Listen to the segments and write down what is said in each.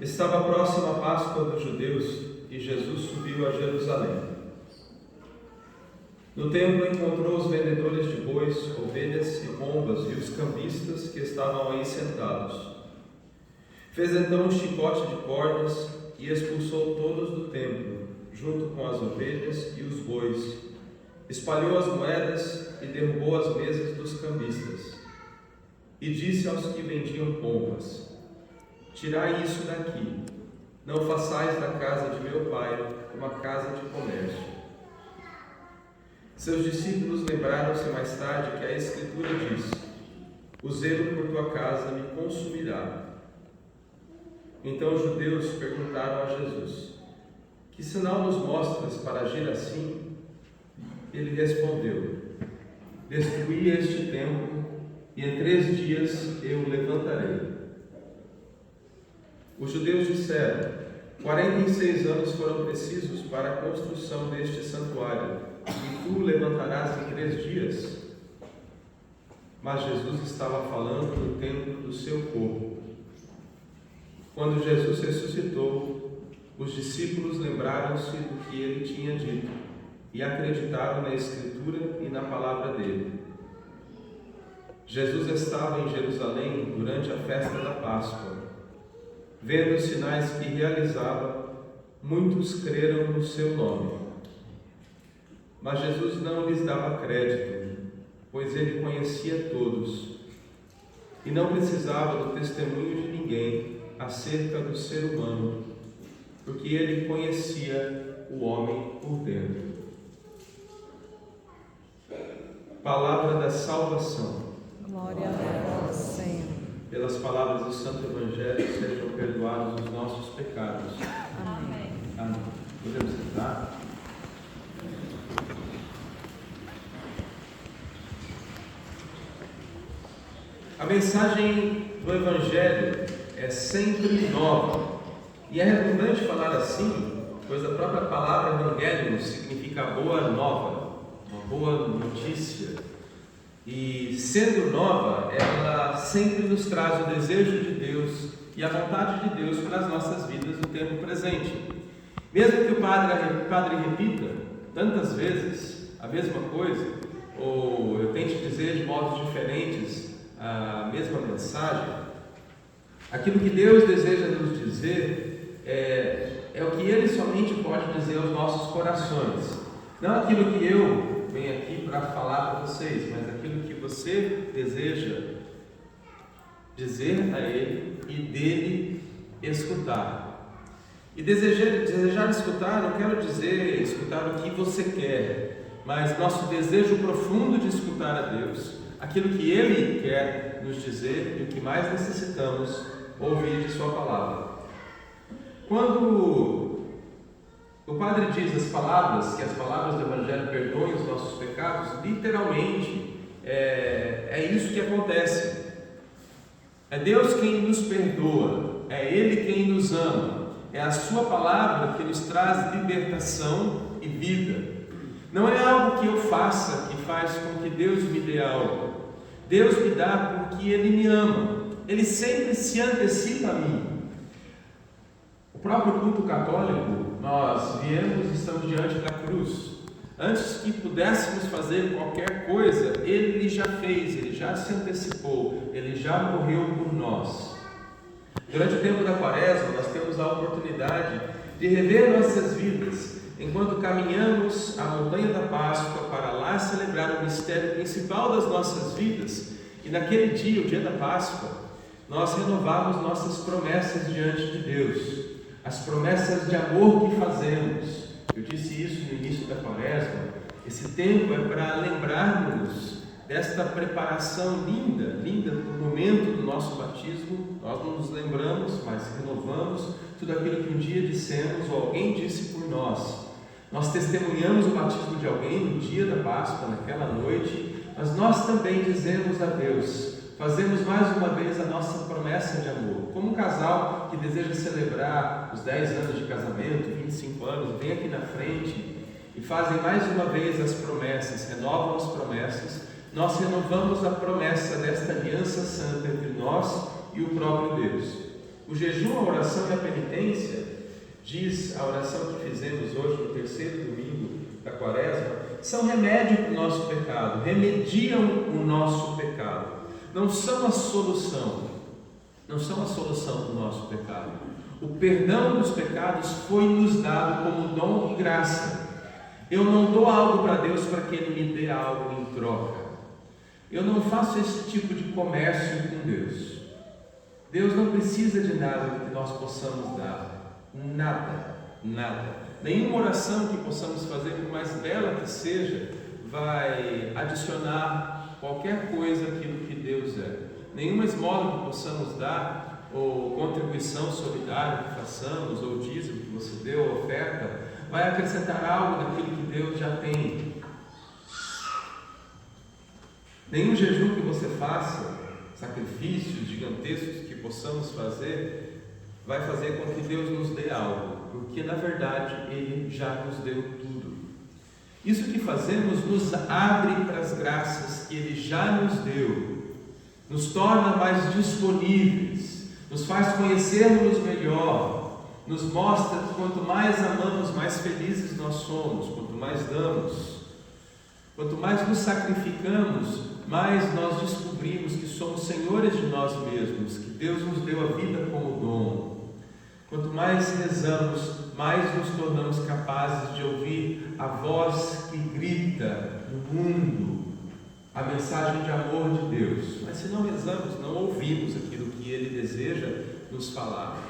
Estava próxima a Páscoa dos judeus e Jesus subiu a Jerusalém. No templo encontrou os vendedores de bois, ovelhas e pombas e os cambistas que estavam aí sentados. Fez então um chicote de cordas e expulsou todos do templo, junto com as ovelhas e os bois. Espalhou as moedas e derrubou as mesas dos cambistas. E disse aos que vendiam pombas: Tirai isso daqui, não façais da casa de meu pai uma casa de comércio. Seus discípulos lembraram-se mais tarde que a Escritura diz: O zelo por tua casa me consumirá. Então os judeus perguntaram a Jesus: Que sinal nos mostras para agir assim? Ele respondeu: Destruí este templo e em 3 dias eu o levantarei. Os judeus disseram: 46 anos foram precisos para a construção deste santuário, e tu o levantarás em 3 dias? Mas Jesus estava falando do templo do seu corpo. Quando Jesus ressuscitou, os discípulos lembraram-se do que ele tinha dito e acreditaram na Escritura e na palavra dele. Jesus estava em Jerusalém durante a festa da Páscoa. Vendo os sinais que realizava, muitos creram no seu nome. Mas Jesus não lhes dava crédito, pois ele conhecia todos e não precisava do testemunho de ninguém acerca do ser humano, porque ele conhecia o homem por dentro. Palavra da salvação. Glória a vós, Senhor. Pelas palavras do Santo Evangelho sejam perdoados os nossos pecados. Amém. Amém. Podemos sentar? A mensagem do Evangelho é sempre nova. E é redundante falar assim, pois a própria palavra Evangelho significa boa nova, uma boa notícia. E sendo nova, ela sempre nos traz o desejo de Deus e a vontade de Deus para as nossas vidas no tempo presente. Mesmo que o padre repita tantas vezes a mesma coisa, ou eu tente dizer de modos diferentes a mesma mensagem, aquilo que Deus deseja nos dizer é o que Ele somente pode dizer aos nossos corações. Não aquilo que eu venho aqui para falar para vocês, mas aquilo que você deseja dizer a Ele e dele escutar. E desejar escutar, não quero dizer escutar o que você quer, mas nosso desejo profundo de escutar a Deus, aquilo que Ele quer nos dizer e o que mais necessitamos ouvir de Sua palavra. Quando o Padre diz as palavras, que as palavras do Evangelho perdoem os nossos pecados, literalmente é isso que acontece. É Deus quem nos perdoa, é Ele quem nos ama, é a Sua palavra que nos traz libertação e vida. Não é algo que eu faça que faz com que Deus me dê algo. Deus me dá porque Ele me ama, Ele sempre se antecipa a mim. O próprio culto católico, nós viemos e estamos diante da cruz. Antes que pudéssemos fazer qualquer coisa, Ele já fez, Ele já se antecipou, Ele já morreu por nós. Durante o tempo da Quaresma, nós temos a oportunidade de rever nossas vidas, enquanto caminhamos a montanha da Páscoa para lá celebrar o mistério principal das nossas vidas. E naquele dia, o dia da Páscoa, nós renovamos nossas promessas diante de Deus. As promessas de amor que fazemos. Eu disse isso no início da Quaresma. Esse tempo é para lembrarmos desta preparação linda do momento do nosso batismo. Nós não nos lembramos, mas renovamos tudo aquilo que um dia dissemos ou alguém disse por nós. Nós testemunhamos o batismo de alguém no dia da Páscoa, naquela noite, mas nós também dizemos a Deus, fazemos mais uma vez a nossa promessa de amor. Como um casal que deseja celebrar os 10 anos de casamento, 25 anos, vem aqui na frente e fazem mais uma vez as promessas, renovam as promessas. Nós renovamos a promessa desta aliança santa entre nós e o próprio Deus. O jejum, a oração e a penitência, diz a oração que fizemos hoje no terceiro domingo da Quaresma, são remédio para o nosso pecado, remediam o nosso pecado. Não são a solução do nosso pecado. O perdão dos pecados foi nos dado como dom e graça. Eu não dou algo para Deus para que Ele me dê algo em troca. Eu não faço esse tipo de comércio com Deus. Deus não precisa de nada que nós possamos dar. Nada. Nenhuma oração que possamos fazer, por mais bela que seja, vai adicionar qualquer coisa àquilo que Deus é. Nenhuma esmola que possamos dar, ou contribuição solidária que façamos, ou dízimo que você deu, ou oferta, vai acrescentar algo daquilo que Deus já tem. Nenhum jejum que você faça, sacrifícios gigantescos que possamos fazer, vai fazer com que Deus nos dê algo, porque na verdade Ele já nos deu tudo. Isso que fazemos nos abre para as graças que Ele já nos deu, nos torna mais disponíveis, nos faz conhecermos melhor, nos mostra que quanto mais amamos, mais felizes nós somos, quanto mais damos, quanto mais nos sacrificamos, mais nós descobrimos que somos senhores de nós mesmos, que Deus nos deu a vida como dom. Quanto mais rezamos, mais nos tornamos capazes de ouvir a voz que grita no mundo a mensagem de amor de Deus. Mas se não rezamos, não ouvimos aquilo que Ele deseja nos falar.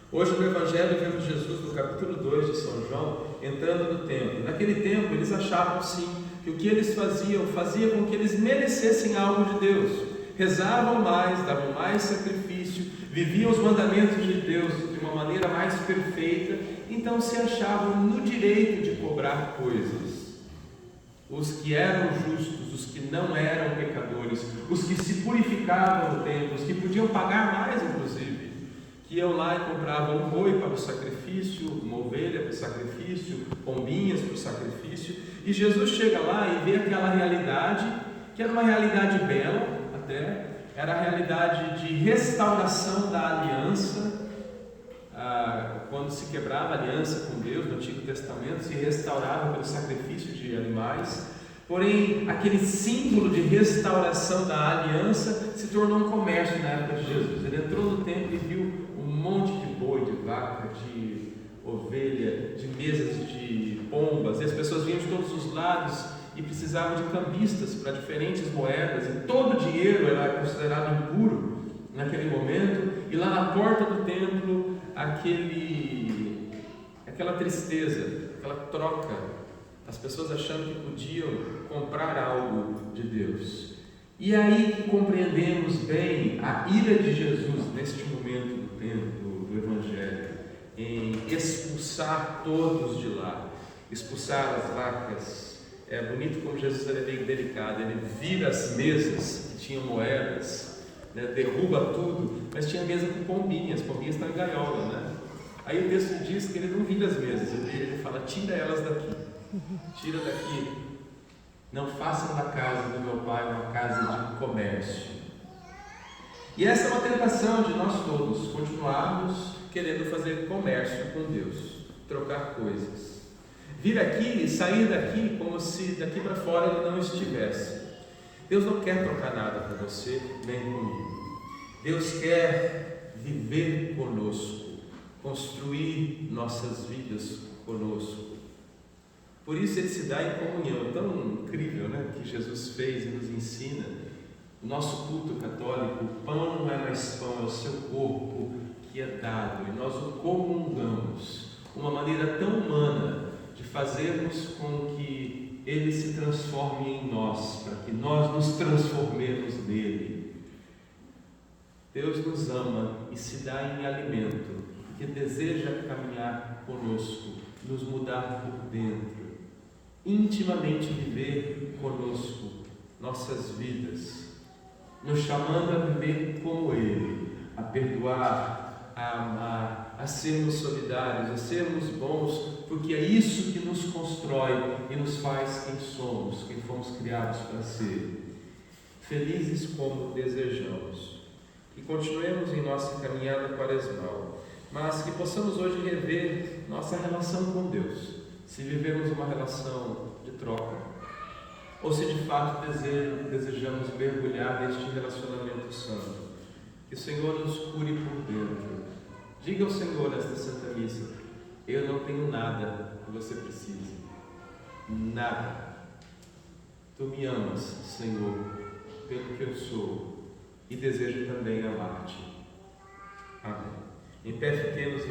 Hoje no Evangelho vemos Jesus no capítulo 2 de São João entrando no templo. Naquele tempo eles achavam sim que o que eles faziam fazia com que eles merecessem algo de Deus. Rezavam mais, davam mais sacrifício, viviam os mandamentos de Deus de uma maneira mais perfeita, então se achavam no direito de cobrar coisas. Os que eram justos, os que não eram pecadores, os que se purificavam no templo, os que podiam pagar mais inclusive, que iam lá e compravam um boi para o sacrifício, uma ovelha para o sacrifício, pombinhas para o sacrifício, e Jesus chega lá e vê aquela realidade, que era uma realidade bela até, era a realidade de restauração da aliança. Quando se quebrava a aliança com Deus no Antigo Testamento, se restaurava pelo sacrifício de animais, porém aquele símbolo de restauração da aliança se tornou um comércio na época de Jesus. Ele entrou no templo e viu um monte de boi, de vaca, de ovelha, de mesas de pombas, e as pessoas vinham de todos os lados e precisavam de cambistas para diferentes moedas, e todo o dinheiro era considerado impuro naquele momento, e lá na porta do templo aquela tristeza, aquela troca, as pessoas achando que podiam comprar algo de Deus. E aí que compreendemos bem a ira de Jesus neste momento do tempo do Evangelho, em expulsar todos de lá, expulsar as vacas. É bonito como Jesus era bem delicado, ele vira as mesas que tinham moedas, derruba tudo, mas tinha mesa com pombinhas, pombinhas estão em gaiola, né? Aí o texto diz que ele não vira as mesas, ele fala: tira elas daqui, tira daqui, não façam da casa do meu pai uma casa de comércio. E essa é uma tentação de nós todos, continuarmos querendo fazer comércio com Deus, trocar coisas, vir aqui e sair daqui como se daqui para fora ele não estivesse. Deus não quer trocar nada com você, nem comigo. Deus quer viver conosco, construir nossas vidas conosco. Por isso Ele se dá em comunhão. É tão incrível, né, que Jesus fez e nos ensina. O nosso culto católico, o pão não é mais pão, é o seu corpo que é dado, e nós o comungamos. Uma maneira tão humana de fazermos com que Ele se transforme em nós, para que nós nos transformemos nele. Deus nos ama e se dá em alimento, porque deseja caminhar conosco, nos mudar por dentro, intimamente viver conosco nossas vidas, nos chamando a viver como Ele, a perdoar, a amar, a sermos solidários, a sermos bons, porque é isso que nos constrói e nos faz quem somos, quem fomos criados para ser. Felizes como desejamos. e continuemos em nossa caminhada quaresmal, mas que possamos hoje rever nossa relação com Deus, se vivemos uma relação de troca, ou se de fato desejamos mergulhar neste relacionamento santo. Que o Senhor nos cure por dentro. Diga ao Senhor nesta Santa Missa: eu não tenho nada que você precise, nada. Tu me amas, Senhor, pelo que eu sou, e desejo também amar-te. Amém. Em pé fiquemos e